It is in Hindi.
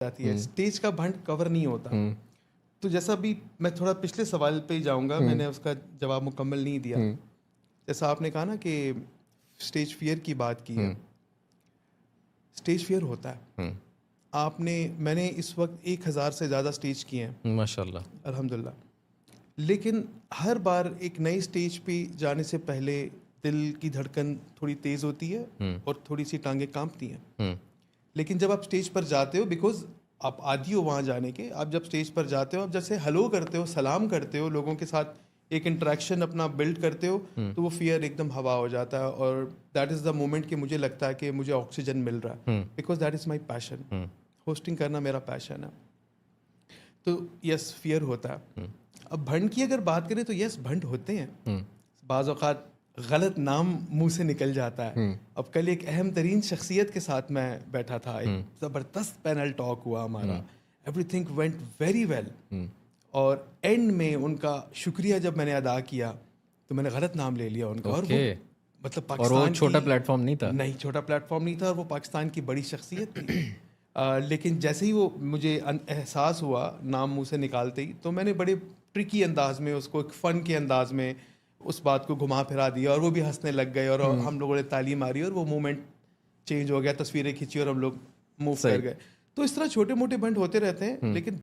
जाती है, स्टेज का भंड कवर नहीं होता। तो जैसा भी मैं थोड़ा पिछले सवाल पे ही जाऊंगा, मैंने उसका जवाब मुकम्मल नहीं दिया। जैसा आपने कहा ना कि स्टेज फियर की बात की है, स्टेज फियर होता है। मैंने इस वक्त 1000 से ज़्यादा स्टेज किए हैं माशाल्लाह, अल्हम्दुलिल्लाह। लेकिन हर बार एक नई स्टेज पे जाने से पहले दिल की धड़कन थोड़ी तेज़ होती है और थोड़ी सी टांगें कांपती हैं। लेकिन जब आप स्टेज पर जाते हो, बिकॉज आप आदी हो वहाँ जाने के, आप जब स्टेज पर जाते हो, आप जैसे हेलो करते हो, सलाम करते हो, लोगों के साथ एक इंटरेक्शन अपना बिल्ड करते हो, तो वो फियर एकदम हवा हो जाता है। और दैट इज़ द मोमेंट कि मुझे लगता है कि मुझे ऑक्सीजन मिल रहा है, because that is my passion. Hosting करना मेरा पैशन है। तो यस, फियर होता है। अब भंड की अगर बात करें तो यस, भंड होते हैं। बाज़ औक़ात गलत नाम मुंह से निकल जाता है। अब कल एक अहम तरीन शख्सियत के साथ मैं बैठा था, एक ज़बरदस्त पैनल टॉक हुआ हमारा, एवरीथिंग वेंट वेरी वेल, और एंड में उनका शुक्रिया जब मैंने अदा किया तो मैंने गलत नाम ले लिया उनका। और वो ओके। मतलब और वो पाकिस्तान छोटा की, प्लेटफॉर्म नहीं था। नहीं छोटा प्लेटफॉर्म नहीं था, और वो पाकिस्तान की बड़ी शख्सियत थी। लेकिन जैसे ही वो मुझे एहसास हुआ नाम मुंह से निकालते ही, तो मैंने बड़े ट्रिकी अंदाज में उसको, एक फ़न के अंदाज में उस बात को घुमा फिरा दिया, और वो भी हंसने लग गए, और हम लोगों ने ताली मारी, और वो मोमेंट चेंज हो गया, तस्वीरें खींची और हम लोग मूव कर सही। गए। तो इस तरह छोटे मोटे बंट होते रहते हैं, लेकिन